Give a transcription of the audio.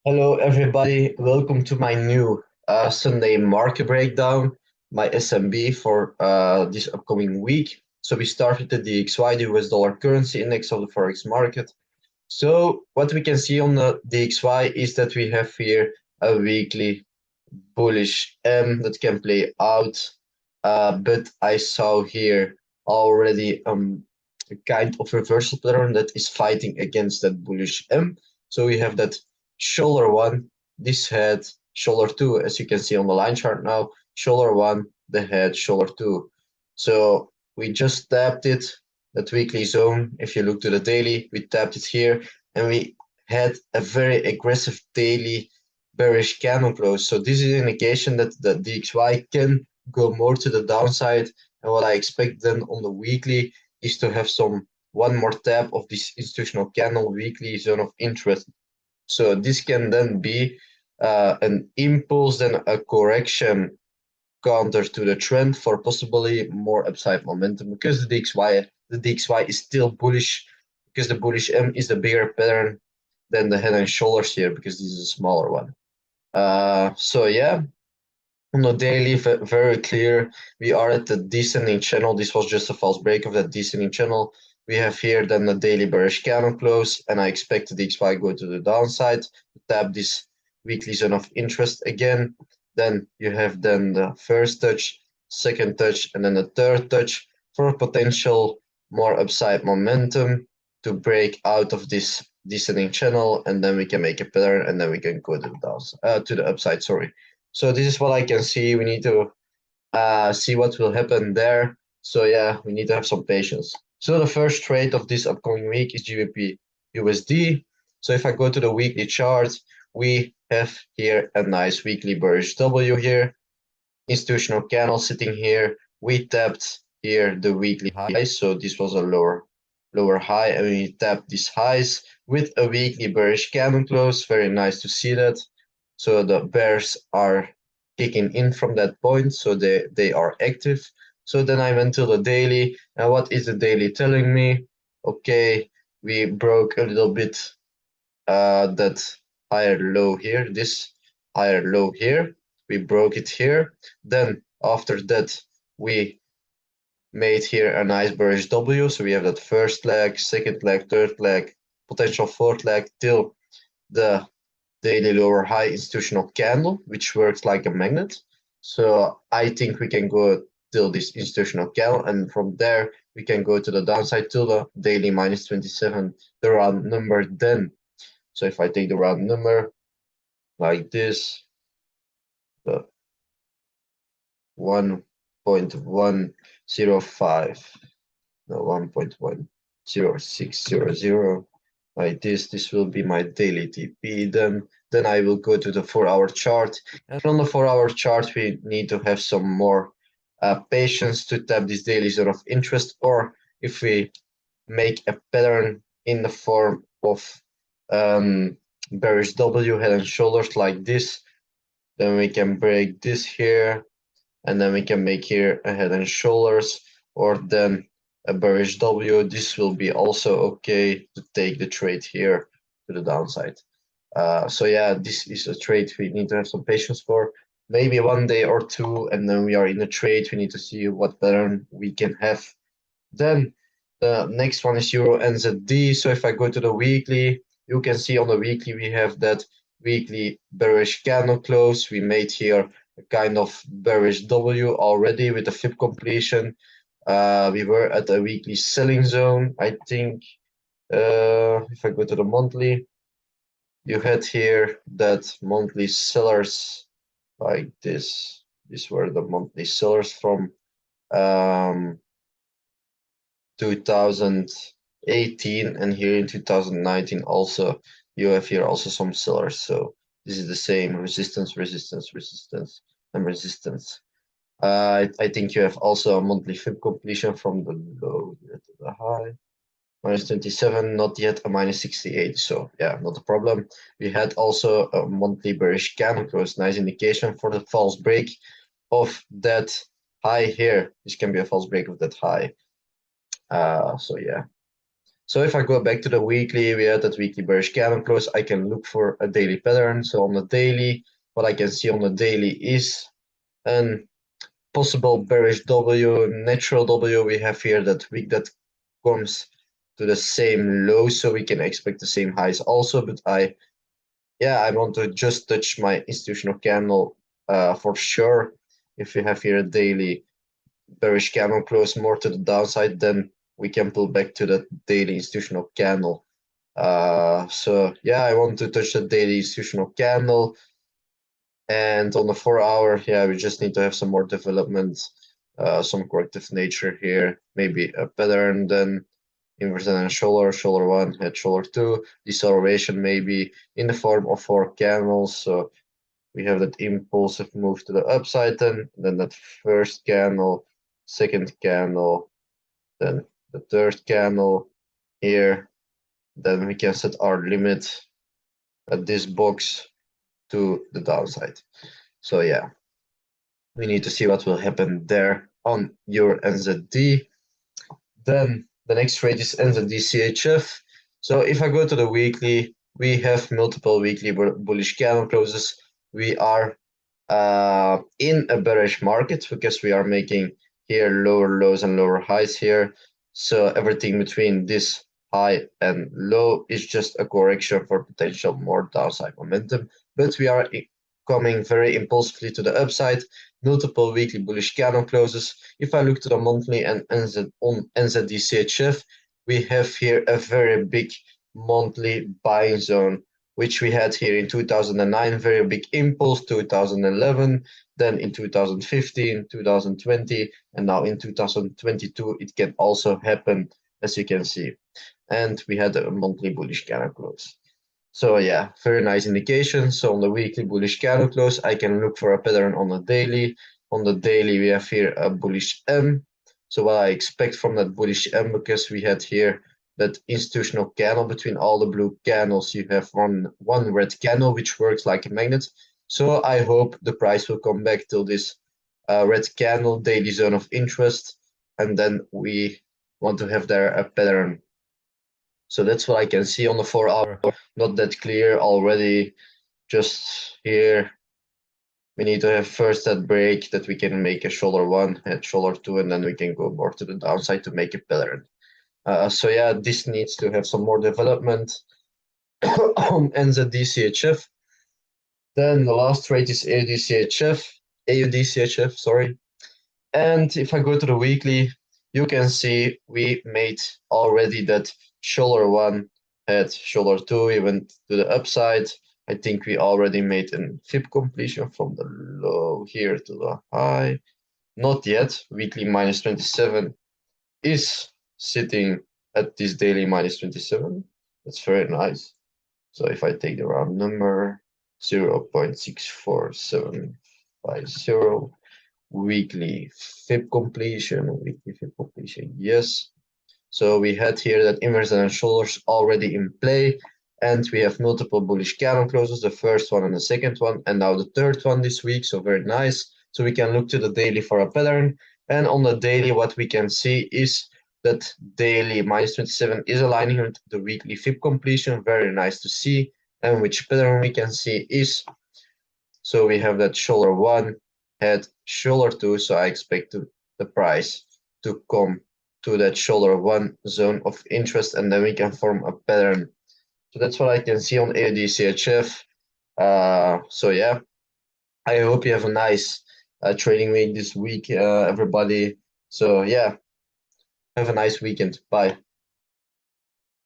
Hello, everybody. Welcome to my new Sunday market breakdown, my SMB for this upcoming week. So we start with the DXY, the US dollar currency index of the Forex market. So what we can see on the DXY is that we have here a weekly bullish M that can play out. But I saw here already a kind of reversal pattern that is fighting against that bullish M. So we have that shoulder one, this head, shoulder two, as you can see on the line chart now, shoulder one, the head, shoulder two. So we just tapped it, that weekly zone. If you look to the daily, we tapped it here and we had a very aggressive daily bearish candle close. So this is an indication that the DXY can go more to the downside. And what I expect then on the weekly is to have one more tap of this institutional candle weekly zone of interest. So this can then be an impulse, then a correction counter to the trend for possibly more upside momentum, because the DXY is still bullish, because the bullish M is the bigger pattern than the head and shoulders here, because this is a smaller one. So yeah, on the daily, very clear, we are at the descending channel. This was just a false break of that descending channel. We have here then the daily bearish candle close, and I expect the DXY go to the downside, tap this weekly zone of interest again. Then you have then the first touch, second touch, and then the third touch for a potential more upside momentum to break out of this descending channel, and then we can make a pattern, and then we can go to the downside, to the upside. Sorry. So this is what I can see. We need to see what will happen there. So yeah, we need to have some patience. So the first trade of this upcoming week is GBPUSD. So if I go to the weekly chart, we have here a nice weekly bearish W here, institutional candle sitting here. We tapped here the weekly high, so this was a lower high, and we tapped these highs with a weekly bearish candle close. Very nice to see that. So the bears are kicking in from that point, so they are active. So then I went to the daily, and what is the daily telling me? Okay, we broke a little bit that higher low here, this higher low here. We broke it here. Then after that, we made here a nice bearish W. So we have that first leg, second leg, third leg, potential fourth leg till the daily lower high institutional candle, which works like a magnet. So I think we can go till this institutional candle, and from there we can go to the downside till the daily minus 27, the round number then. So if I take the round number like this, the 1.105, no, 1.1600, like this will be my daily TP. Then I will go to the 4-hour chart, and on the 4-hour chart we need to have some more patience to tap this daily zone of interest, or if we make a pattern in the form of bearish W, head and shoulders like this, then we can break this here, and then we can make here a head and shoulders, or then a bearish W. This will be also okay to take the trade here to the downside. So yeah, this is a trade we need to have some patience for. Maybe 1 day or two, and then we are in the trade. We need to see what pattern we can have. Then the next one is EURNZD. So if I go to the weekly, you can see on the weekly we have that weekly bearish candle close. We made here a kind of bearish W already with the FIB completion. We were at a weekly selling zone, I think. If I go to the monthly, you had here that monthly sellers like this. These were the monthly sellers from 2018, and here in 2019 also you have here also some sellers. So this is the same resistance, resistance, resistance, and resistance. I think you have also a monthly FIB completion from the low to the high. Minus 27, not yet a minus 68. So yeah, not a problem. We had also a monthly bearish candle close, nice indication for the false break of that high here. This can be a false break of that high. So yeah. So if I go back to the weekly, we had that weekly bearish candle close. I can look for a daily pattern. So on the daily, what I can see on the daily is an possible bearish W, natural W. We have here that week that comes to the same low, so we can expect the same highs also. But I want to just touch my institutional candle for sure. If we have here a daily bearish candle close more to the downside, then we can pull back to the daily institutional candle. So yeah, I want to touch the daily institutional candle. And on the 4-hour, yeah, we just need to have some more development, some corrective nature here, maybe a pattern, then inverted and shoulder 1, head shoulder 2, deceleration maybe in the form of 4 candles. So we have that impulsive move to the upside, then that first candle, second candle, then the third candle here. Then we can set our limit at this box to the downside. So yeah, we need to see what will happen there on EURNZD. Then the next trade is NZDCHF. So if I go to the weekly, we have multiple weekly bullish candle closes. We are in a bearish market because we are making here lower lows and lower highs here. So everything between this high and low is just a correction for potential more downside momentum. But we are coming very impulsively to the upside, multiple weekly bullish candle closes. If I look to the monthly and on NZDCHF, we have here a very big monthly buying zone, which we had here in 2009, very big impulse, 2011, then in 2015, 2020, and now in 2022, it can also happen, as you can see. And we had a monthly bullish candle close. So yeah, very nice indication. So on the weekly bullish candle close, I can look for a pattern on the daily. On the daily, we have here a bullish M. So what I expect from that bullish M, because we had here that institutional candle between all the blue candles, you have one red candle, which works like a magnet. So I hope the price will come back till this red candle daily zone of interest. And then we want to have there a pattern. So that's what I can see on the 4-hour. Not that clear already. Just here, we need to have first that break that we can make a shoulder 1, head shoulder 2, and then we can go more to the downside to make a pattern. So yeah, this needs to have some more development on NZDCHF. Then the last trade is AUDCHF, sorry. And if I go to the weekly, you can see we made already that shoulder 1, head shoulder 2, we went to the upside. I think we already made a fib completion from the low here to the high. Not yet. Weekly minus 27 is sitting at this daily minus 27. That's very nice. So if I take the round number 0.64750, weekly fib completion, yes. So we had here that inverted and shoulders already in play, and we have multiple bullish candle closes, the first one and the second one, and now the third one this week, so very nice. So we can look to the daily for a pattern, and on the daily what we can see is that daily minus 27 is aligning with the weekly fib completion, very nice to see. And which pattern we can see is, so we have that shoulder 1, head shoulder 2, so I expect the price to come to that shoulder 1 zone of interest, and then we can form a pattern. So that's what I can see on AUDCHF. So yeah, I hope you have a nice trading week this week, everybody. So yeah, have a nice weekend. Bye.